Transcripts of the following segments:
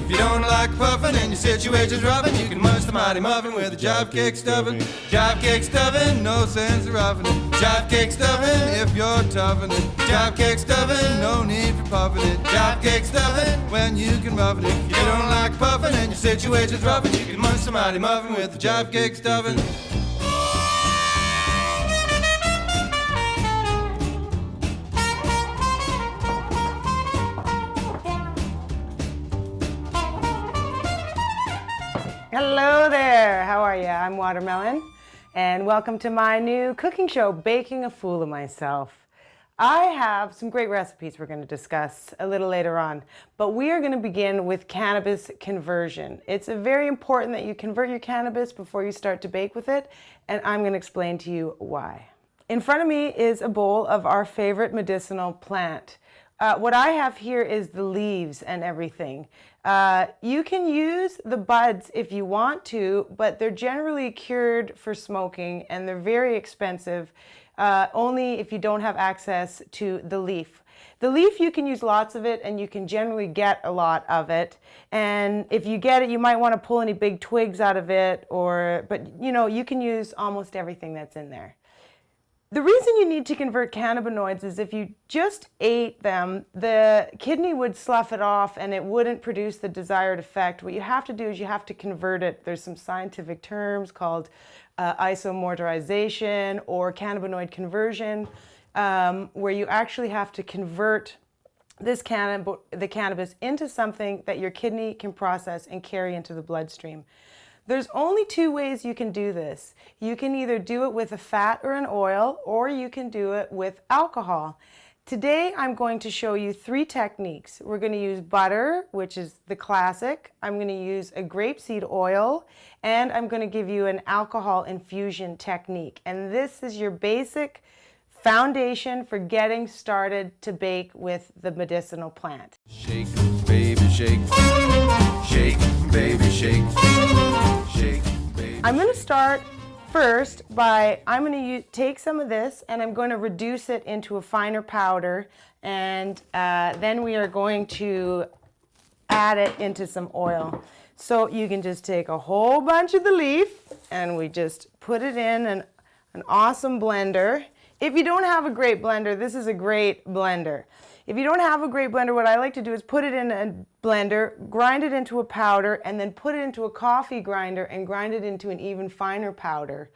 If you don't like puffin' and your situation's roughin', you can munch the mighty muffin with a jive cake stuffin'. Jive cake stuffin', no sense of roughing it. Jive cake stuffin' if you're toughin' it. Jive cake stuffin', no need for puffin' it. Jive cake stuffin' when you can muffin it. If you don't like puffin' and your situation's roughin', you can munch the mighty muffin with a jive cake stuffin'. Hello there, how are you? I'm Watermelon, and welcome to my new cooking show, Baking a Fool of Myself. I have some great recipes we're going to discuss a little later on, but we are going to begin with cannabis conversion. It's very important that you convert your cannabis before you start to bake with it, and I'm going to explain to you why. In front of me is a bowl of our favorite medicinal plant. What I have here is the leaves and everything. You can use the buds if you want to, but they're generally cured for smoking and they're very expensive, only if you don't have access to the leaf. The leaf, you can use lots of it and you can generally get a lot of it. And if you get it, you might want to pull any big twigs out of it, but you know, you can use almost everything that's in there. The reason you need to convert cannabinoids is if you just ate them, the kidney would slough it off and it wouldn't produce the desired effect. What you have to do is you have to convert it. There's some scientific terms called isomerization or cannabinoid conversion, where you actually have to convert the cannabis into something that your kidney can process and carry into the bloodstream. There's only two ways you can do this. You can either do it with a fat or an oil, or you can do it with alcohol. Today, I'm going to show you three techniques. We're going to use butter, which is the classic. I'm going to use a grapeseed oil, and I'm going to give you an alcohol infusion technique. And this is your basic foundation for getting started to bake with the medicinal plant. Shake, baby, shake. Shake, baby, shake. Shake, baby. I'm going to start first by, I'm going to take some of this and I'm going to reduce it into a finer powder, and then we are going to add it into some oil. So you can just take a whole bunch of the leaf and we just put it in an awesome blender. If you don't have a great blender, this is a great blender. If you don't have a great blender, what I like to do is put it in a blender, grind it into a powder, and then put it into a coffee grinder and grind it into an even finer powder.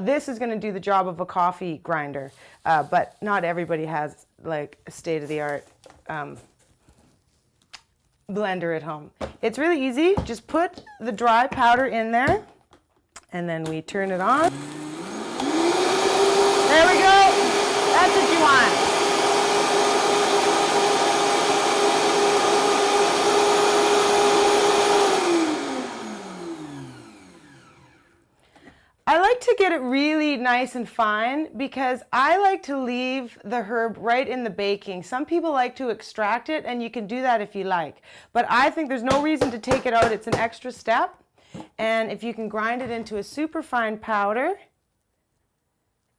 This is going to do the job of a coffee grinder, but not everybody has like a state-of-the-art blender at home. It's really easy. Just put the dry powder in there, and then we turn it on. There we go. That's what you want. I like to get it really nice and fine because I like to leave the herb right in the baking. Some people like to extract it, and you can do that if you like. But I think there's no reason to take it out. It's an extra step. And if you can grind it into a super fine powder,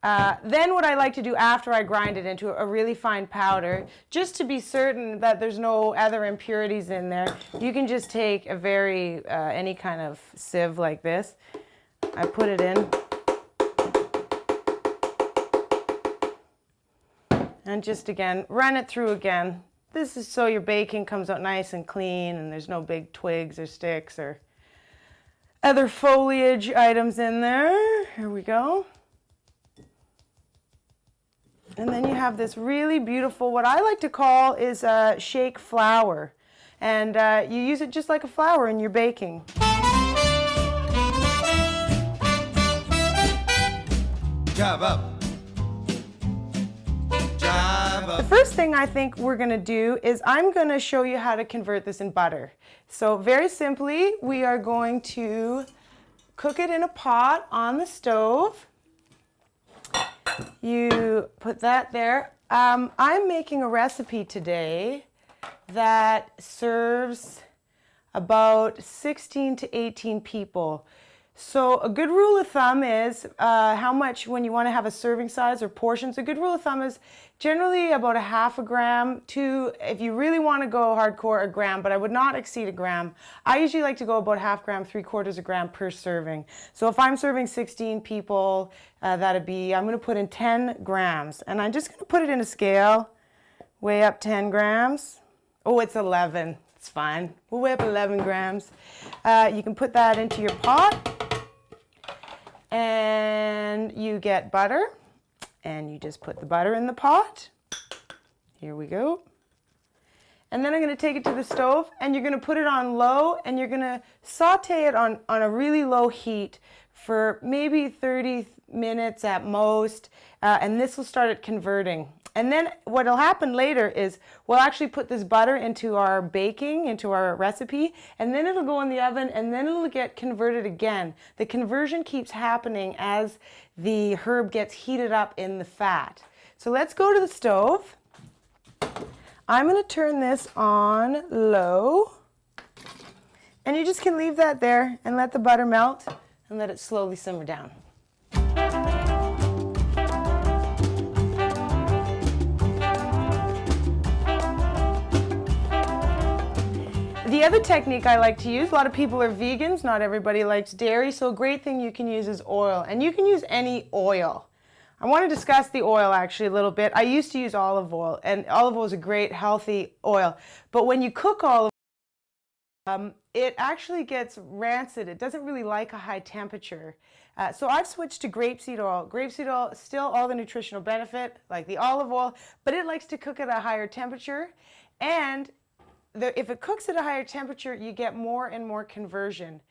then what I like to do after I grind it into a really fine powder, just to be certain that there's no other impurities in there, you can just take a any kind of sieve like this. I put it in and just again run it through again. This is so your baking comes out nice and clean and there's no big twigs or sticks or other foliage items in there. Here we go. And then you have this really beautiful, what I like to call is a shake flour, and you use it just like a flour in your baking. Jive up. Jive up. The first thing I think we're going to do is I'm going to show you how to convert this in butter. So very simply, we are going to cook it in a pot on the stove. You put that there. I'm making a recipe today that serves about 16 to 18 people. So a good rule of thumb is how much, when you want to have a serving size or portions, a good rule of thumb is generally about a half a gram to, if you really want to go hardcore, a gram, but I would not exceed a gram. I usually like to go about half gram, 3/4 gram per serving. So if I'm serving 16 people, that'd be, I'm going to put in 10 grams, and I'm just going to put it in a scale, weigh up 10 grams. Oh, it's 11. It's fine. We'll weigh up 11 grams. You can put that into your pot, and you get butter, and you just put the butter in the pot. Here we go. And then I'm going to take it to the stove, and you're going to put it on low, and you're going to saute it on a really low heat for maybe 30 minutes at most, and this will start it converting. And then what will happen later is we'll actually put this butter into our baking, into our recipe, and then it'll go in the oven, and then it'll get converted again. The conversion keeps happening as the herb gets heated up in the fat. So let's go to the stove. I'm going to turn this on low, and you just can leave that there and let the butter melt and let it slowly simmer down. The other technique I like to use, a lot of people are vegans, not everybody likes dairy, so a great thing you can use is oil, and you can use any oil. I want to discuss the oil actually a little bit. I used to use olive oil, and olive oil is a great healthy oil, but when you cook olive oil, it actually gets rancid. It doesn't really like a high temperature. So I've switched to grapeseed oil. Grapeseed oil, still all the nutritional benefit, like the olive oil, but it likes to cook at a higher temperature, and if it cooks at a higher temperature, you get more and more conversion.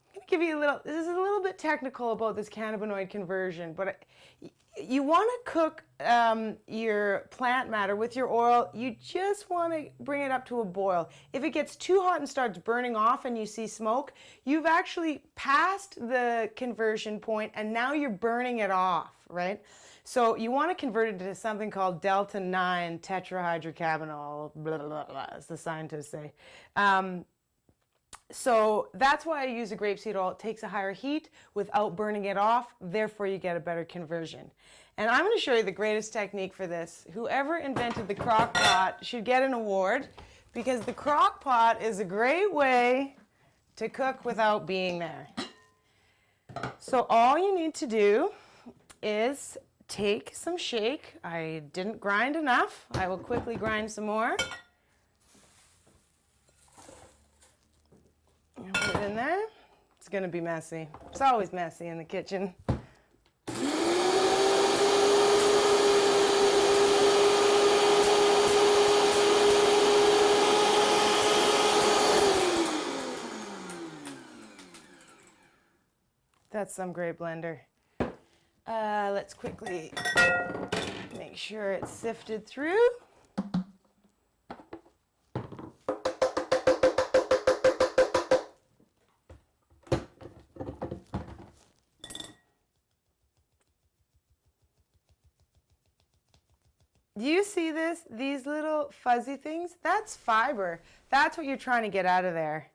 I'm going to give you a little, this is a little bit technical about this cannabinoid conversion, but you want to cook your plant matter with your oil. You just want to bring it up to a boil. If it gets too hot and starts burning off and you see smoke, you've actually passed the conversion point and now you're burning it off, right? So you want to convert it to something called delta-9 tetrahydrocannabinol, blah, blah, blah, as the scientists say. So that's why I use a grapeseed oil. It takes a higher heat without burning it off, therefore you get a better conversion. And I'm going to show you the greatest technique for this. Whoever invented the crock pot should get an award, because the crock pot is a great way to cook without being there. So all you need to do is take some shake. I didn't grind enough. I will quickly grind some more. Put it in there. It's going to be messy. It's always messy in the kitchen. That's some great blender. Let's quickly make sure it's sifted through. Do you see this? These little fuzzy things? That's fiber. That's what you're trying to get out of there.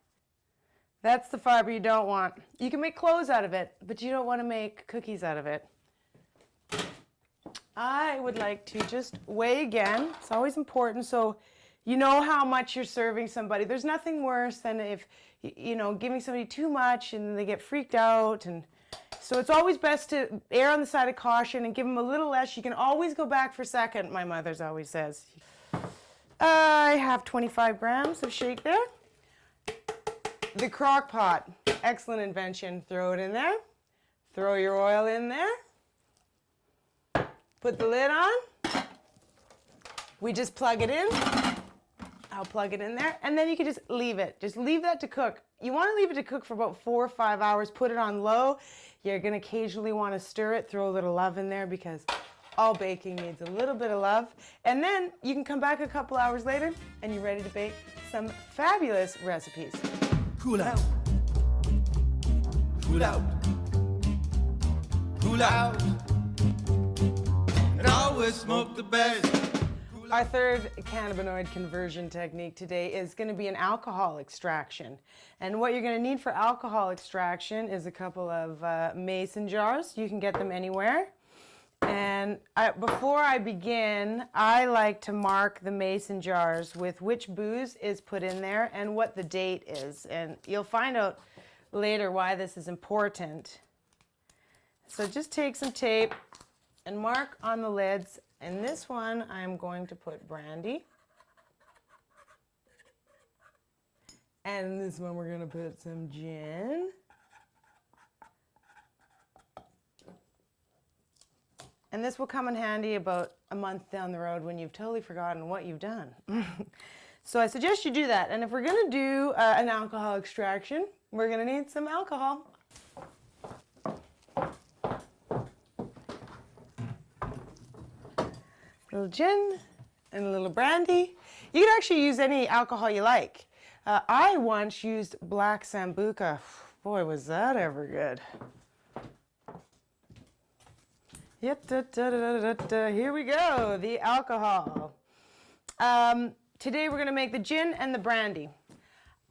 That's the fiber you don't want. You can make clothes out of it, but you don't want to make cookies out of it. I would like to just weigh again. It's always important, so you know how much you're serving somebody. There's nothing worse than if, you know, giving somebody too much and they get freaked out. And so it's always best to err on the side of caution and give them a little less. You can always go back for second, my mother's always says. I have 25 grams of shake there. The crock pot, excellent invention. Throw it in there. Throw your oil in there. Put the lid on. We just plug it in. I'll plug it in there, and then you can just leave it. Just leave that to cook. You want to leave it to cook for about 4 or 5 hours. Put it on low. You're going to occasionally want to stir it. Throw a little love in there, because all baking needs a little bit of love. And then you can come back a couple hours later, and you're ready to bake some fabulous recipes. Cool out. Cool out. Cool out. And always smoke the best. Our third cannabinoid conversion technique today is going to be an alcohol extraction. And what you're going to need for alcohol extraction is a couple of mason jars. You can get them anywhere. And before I begin, I like to mark the mason jars with which booze is put in there and what the date is. And you'll find out later why this is important. So just take some tape and mark on the lids. And this one, I'm going to put brandy. And this one, we're going to put some gin. And this will come in handy about a month down the road when you've totally forgotten what you've done. So I suggest you do that. And if we're going to do an alcohol extraction, we're going to need some alcohol. A little gin and a little brandy. You can actually use any alcohol you like. I once used black Sambuca. Boy, was that ever good. Here we go, the alcohol. Today we're going to make the gin and the brandy.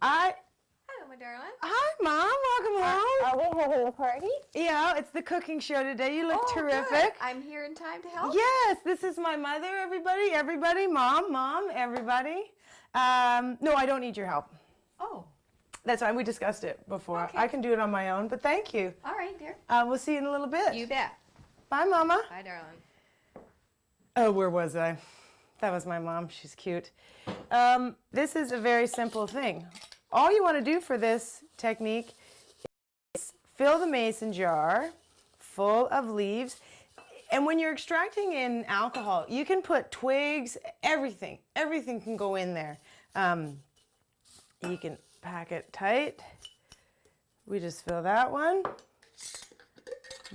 Hello, my darling. Hi, Mom. Welcome home. Are we having a party? Yeah, it's the cooking show today. You look terrific. Good. I'm here in time to help. Yes, this is my mother, everybody, Mom, everybody. No, I don't need your help. Oh. That's fine. We discussed it before. Okay. I can do it on my own, but thank you. All right, dear. We'll see you in a little bit. You bet. Bye, Mama. Bye, darling. Oh, where was I? That was my mom. She's cute. This is a very simple thing. All you want to do for this technique is fill the mason jar full of leaves. And when you're extracting in alcohol, you can put twigs, everything. Everything can go in there. You can pack it tight. We just fill that one.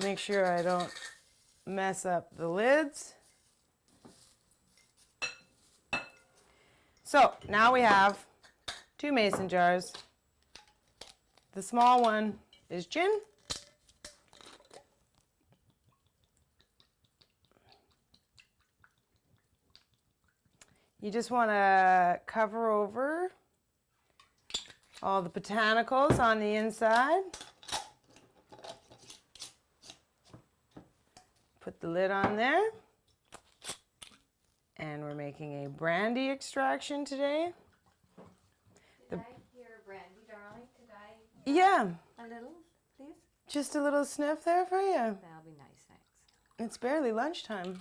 Make sure I don't mess up the lids. So now we have 2 mason jars. The small one is gin. You just want to cover over all the botanicals on the inside. Put the lid on there. And we're making a brandy extraction today. Could I hear brandy, darling? Could I? Yeah. A little, please? Just a little sniff there for you. That'll be nice, thanks. It's barely lunchtime.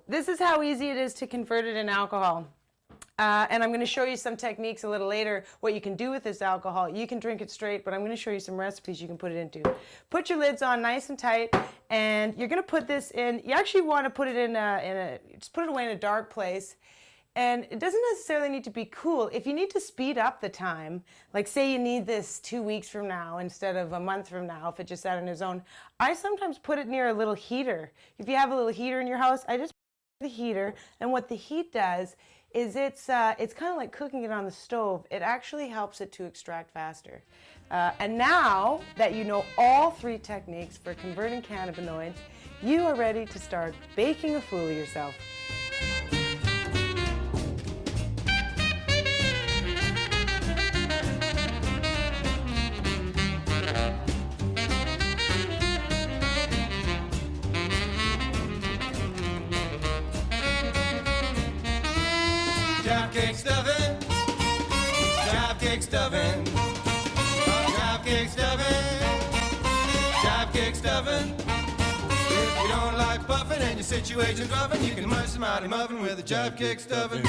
This is how easy it is to convert it in alcohol. And I'm going to show you some techniques a little later, what you can do with this alcohol. You can drink it straight, but I'm going to show you some recipes you can put it into. Put your lids on nice and tight, and you're going to put this in. You actually want to put it just put it away in a dark place. And it doesn't necessarily need to be cool. If you need to speed up the time, like say you need this 2 weeks from now instead of a month from now, if it just sat on its own, I sometimes put it near a little heater. If you have a little heater in your house, I just put the heater, and what the heat does is it's kind of like cooking it on the stove. It actually helps it to extract faster. And now that you know all 3 techniques for converting cannabinoids, you are ready to start baking a fool of yourself. Job cake stuffing, job cake stuffing, job cake stuffing, job cake stuffing. If you don't like puffin' and your situation's roughin', you can munch the mighty muffin with a job cake stuffing.